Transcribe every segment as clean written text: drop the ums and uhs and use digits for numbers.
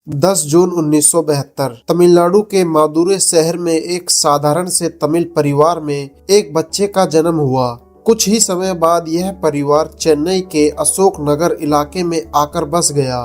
10 जून 1972 तमिलनाडु के मादुरै शहर में एक साधारण से तमिल परिवार में एक बच्चे का जन्म हुआ। कुछ ही समय बाद यह परिवार चेन्नई के अशोक नगर इलाके में आकर बस गया।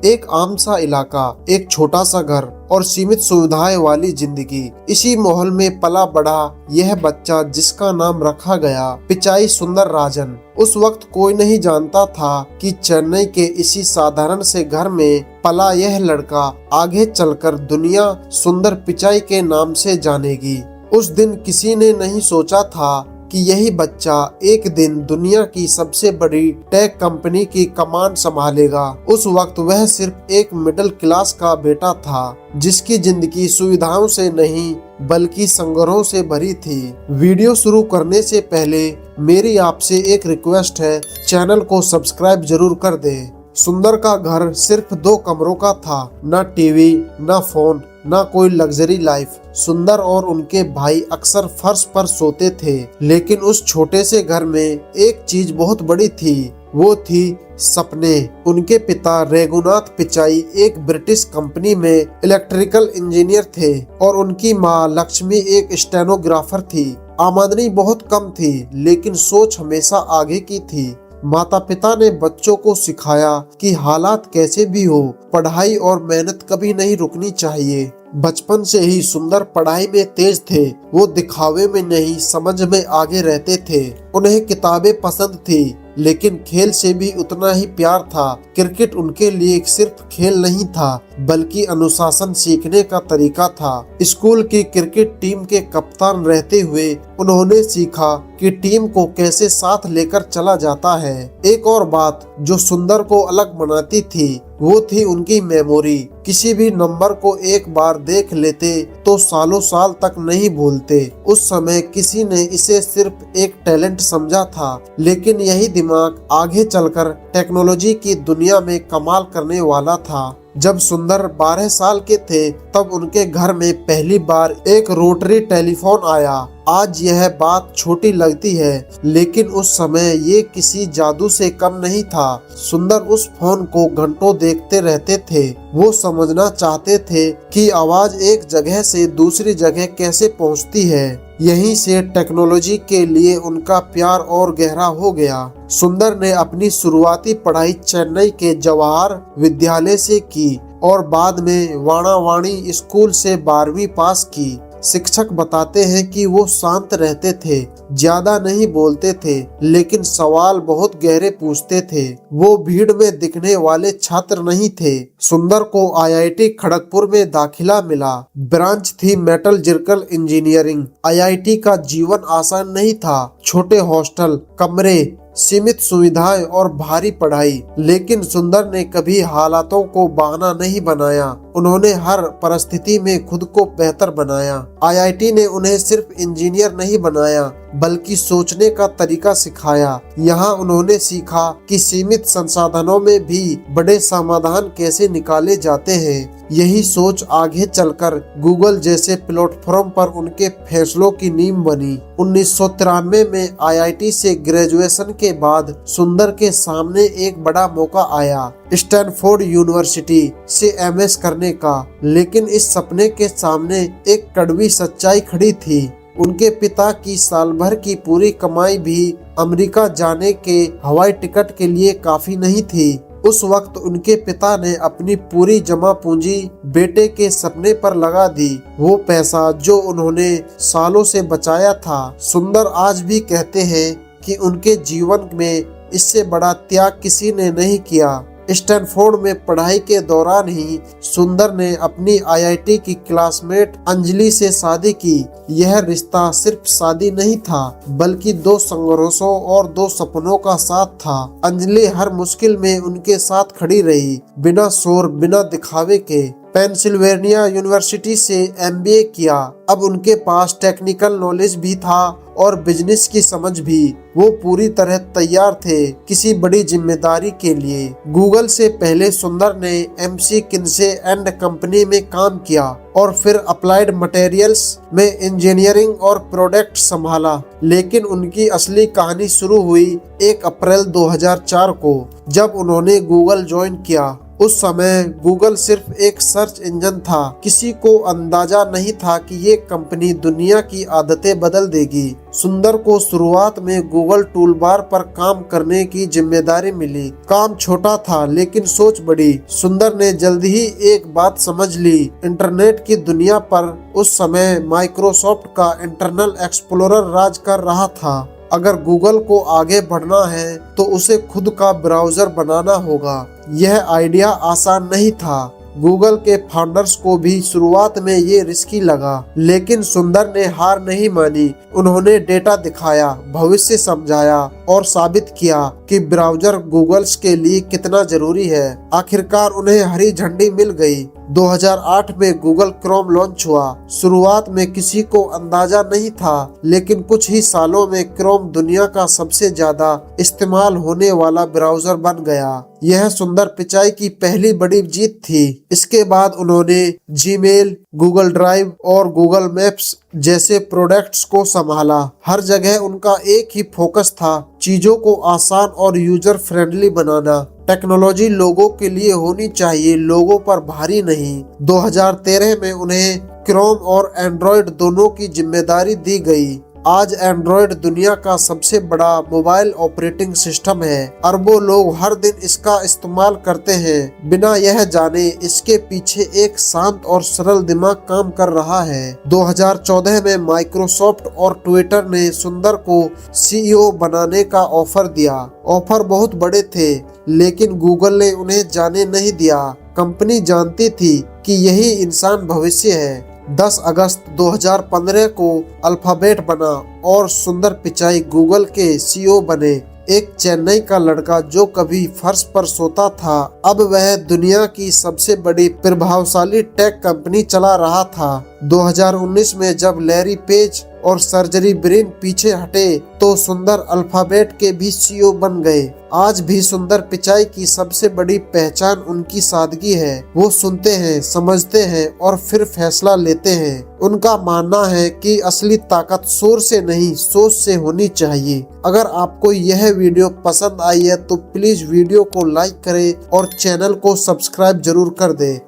एक आम सा इलाका, एक छोटा सा घर और सीमित सुविधाएं वाली जिंदगी। इसी माहौल में पला बढ़ा यह बच्चा, जिसका नाम रखा गया पिचाई सुंदर राजन। उस वक्त कोई नहीं जानता था कि चेन्नई के इसी साधारण से घर में पला यह लड़का आगे चलकर दुनिया सुंदर पिचाई के नाम से जानेगी। उस दिन किसी ने नहीं सोचा था कि यही बच्चा एक दिन दुनिया की सबसे बड़ी टेक कंपनी की कमान संभालेगा। उस वक्त वह सिर्फ एक मिडिल क्लास का बेटा था, जिसकी जिंदगी सुविधाओं से नहीं बल्कि संघर्षों से भरी थी। वीडियो शुरू करने से पहले मेरी आपसे एक रिक्वेस्ट है, चैनल को सब्सक्राइब जरूर कर दें। सुंदर का घर सिर्फ 2 कमरों का था, ना टीवी, ना फोन, ना कोई लग्जरी लाइफ। सुंदर और उनके भाई अक्सर फर्श पर सोते थे, लेकिन उस छोटे से घर में एक चीज बहुत बड़ी थी, वो थी सपने। उनके पिता रघुनाथ पिचाई एक ब्रिटिश कंपनी में इलेक्ट्रिकल इंजीनियर थे और उनकी माँ लक्ष्मी एक स्टेनोग्राफर थी। आमदनी बहुत कम थी, लेकिन सोच हमेशा आगे की थी। माता पिता ने बच्चों को सिखाया कि हालात कैसे भी हो, पढ़ाई और मेहनत कभी नहीं रुकनी चाहिए। बचपन से ही सुंदर पढ़ाई में तेज थे। वो दिखावे में नहीं, समझ में आगे रहते थे। उन्हें किताबें पसंद थी, लेकिन खेल से भी उतना ही प्यार था। क्रिकेट उनके लिए सिर्फ खेल नहीं था, बल्कि अनुशासन सीखने का तरीका था। स्कूल की क्रिकेट टीम के कप्तान रहते हुए उन्होंने सीखा कि टीम को कैसे साथ लेकर चला जाता है। एक और बात जो सुंदर को अलग बनाती थी, वो थी उनकी मेमोरी। किसी भी नंबर को एक बार देख लेते तो सालों साल तक नहीं भूलते। उस समय किसी ने इसे सिर्फ एक टैलेंट समझा था, लेकिन यही दिमाग आगे चलकर टेक्नोलॉजी की दुनिया में कमाल करने वाला था। जब सुंदर 12 साल के थे, तब उनके घर में पहली बार एक रोटरी टेलीफोन आया। आज यह बात छोटी लगती है, लेकिन उस समय ये किसी जादू से कम नहीं था। सुंदर उस फोन को घंटों देखते रहते थे। वो समझना चाहते थे कि आवाज एक जगह से दूसरी जगह कैसे पहुंचती है। यहीं से टेक्नोलॉजी के लिए उनका प्यार और गहरा हो गया। सुंदर ने अपनी शुरुआती पढ़ाई चेन्नई के जवाहर विद्यालय से की और बाद में वाणावाणी स्कूल से 12वीं पास की। शिक्षक बताते हैं कि वो शांत रहते थे, ज्यादा नहीं बोलते थे, लेकिन सवाल बहुत गहरे पूछते थे। वो भीड़ में दिखने वाले छात्र नहीं थे। सुंदर को आईआईटी खड़गपुर में दाखिला मिला। ब्रांच थी मेटलर्जिकल इंजीनियरिंग। आईआईटी का जीवन आसान नहीं था। छोटे हॉस्टल, कमरे, सीमित सुविधाएं और भारी पढ़ाई, लेकिन सुंदर ने कभी हालातों को बहाना नहीं बनाया। उन्होंने हर परिस्थिति में खुद को बेहतर बनाया। आईआईटी ने उन्हें सिर्फ इंजीनियर नहीं बनाया, बल्कि सोचने का तरीका सिखाया। यहाँ उन्होंने सीखा कि सीमित संसाधनों में भी बड़े समाधान कैसे निकाले जाते हैं। यही सोच आगे चलकर गूगल जैसे प्लेटफॉर्म पर उनके फैसलों की नींव बनी। 1993 में आईआईटी से ग्रेजुएशन के बाद सुंदर के सामने एक बड़ा मौका आया, स्टैनफोर्ड यूनिवर्सिटी से एमएस करने का। लेकिन इस सपने के सामने एक कड़वी सच्चाई खड़ी थी। उनके पिता की साल भर की पूरी कमाई भी अमेरिका जाने के हवाई टिकट के लिए काफी नहीं थी। उस वक्त उनके पिता ने अपनी पूरी जमा पूंजी बेटे के सपने पर लगा दी, वो पैसा जो उन्होंने सालों से बचाया था। सुंदर आज भी कहते हैं कि उनके जीवन में इससे बड़ा त्याग किसी ने नहीं किया। स्टैनफोर्ड में पढ़ाई के दौरान ही सुंदर ने अपनी आईआईटी की क्लासमेट अंजलि से शादी की। यह रिश्ता सिर्फ शादी नहीं था, बल्कि 2 संघर्षों और 2 सपनों का साथ था। अंजलि हर मुश्किल में उनके साथ खड़ी रही, बिना शोर, बिना दिखावे के। पेंसिल्वेनिया यूनिवर्सिटी से एमबीए किया। अब उनके पास टेक्निकल नॉलेज भी था और बिजनेस की समझ भी। वो पूरी तरह तैयार थे किसी बड़ी जिम्मेदारी के लिए। गूगल से पहले सुंदर ने एमसी किन्से एंड कंपनी में काम किया और फिर अप्लाइड मटेरियल्स में इंजीनियरिंग और प्रोडक्ट संभाला। लेकिन उनकी असली कहानी शुरू हुई 1 अप्रैल 2004 को, जब उन्होंने गूगल ज्वाइन किया। उस समय गूगल सिर्फ एक सर्च इंजन था। किसी को अंदाजा नहीं था कि ये कंपनी दुनिया की आदतें बदल देगी। सुंदर को शुरुआत में गूगल टूलबार पर काम करने की जिम्मेदारी मिली। काम छोटा था लेकिन सोच बड़ी। सुंदर ने जल्द ही एक बात समझ ली, इंटरनेट की दुनिया पर उस समय माइक्रोसॉफ्ट का इंटरनल एक्सप्लोरर राज कर रहा था। अगर गूगल को आगे बढ़ना है तो उसे खुद का ब्राउजर बनाना होगा। यह आइडिया आसान नहीं था। गूगल के फाउंडर्स को भी शुरुआत में ये रिस्की लगा, लेकिन सुंदर ने हार नहीं मानी। उन्होंने डेटा दिखाया, भविष्य समझाया और साबित किया कि ब्राउजर गूगल्स के लिए कितना जरूरी है। आखिरकार उन्हें हरी झंडी मिल गई। 2008 में गूगल क्रोम लॉन्च हुआ। शुरुआत में किसी को अंदाजा नहीं था, लेकिन कुछ ही सालों में क्रोम दुनिया का सबसे ज्यादा इस्तेमाल होने वाला ब्राउजर बन गया। यह सुंदर पिचाई की पहली बड़ी जीत थी। इसके बाद उन्होंने जीमेल, गूगल ड्राइव और गूगल मैप्स जैसे प्रोडक्ट्स को संभाला। हर जगह उनका एक ही फोकस था, चीजों को आसान और यूजर फ्रेंडली बनाना। टेक्नोलॉजी लोगों के लिए होनी चाहिए, लोगों पर भारी नहीं। 2013 में उन्हें क्रोम और एंड्रॉयड दोनों की जिम्मेदारी दी गई। आज एंड्रॉयड दुनिया का सबसे बड़ा मोबाइल ऑपरेटिंग सिस्टम है। अरबों लोग हर दिन इसका इस्तेमाल करते हैं, बिना यह जाने इसके पीछे एक शांत और सरल दिमाग काम कर रहा है। 2014 में माइक्रोसॉफ्ट और ट्विटर ने सुंदर को सीईओ बनाने का ऑफर दिया। ऑफर बहुत बड़े थे, लेकिन गूगल ने उन्हें जाने नहीं दिया। कंपनी जानती थी कि यही इंसान भविष्य है। 10 अगस्त 2015 को अल्फाबेट बना और सुंदर पिचाई गूगल के सीईओ बने। एक चेन्नई का लड़का जो कभी फर्श पर सोता था, अब वह दुनिया की सबसे बड़ी प्रभावशाली टेक कंपनी चला रहा था। 2019 में जब लैरी पेज और सर्जरी ब्रिन पीछे हटे तो सुंदर अल्फाबेट के भी सीईओ बन गए। आज भी सुंदर पिचाई की सबसे बड़ी पहचान उनकी सादगी है। वो सुनते हैं, समझते हैं और फिर फैसला लेते हैं। उनका मानना है कि असली ताकत शोर से नहीं, सोच से होनी चाहिए। अगर आपको यह वीडियो पसंद आई है तो प्लीज वीडियो को लाइक करें और चैनल को सब्सक्राइब जरूर कर दें।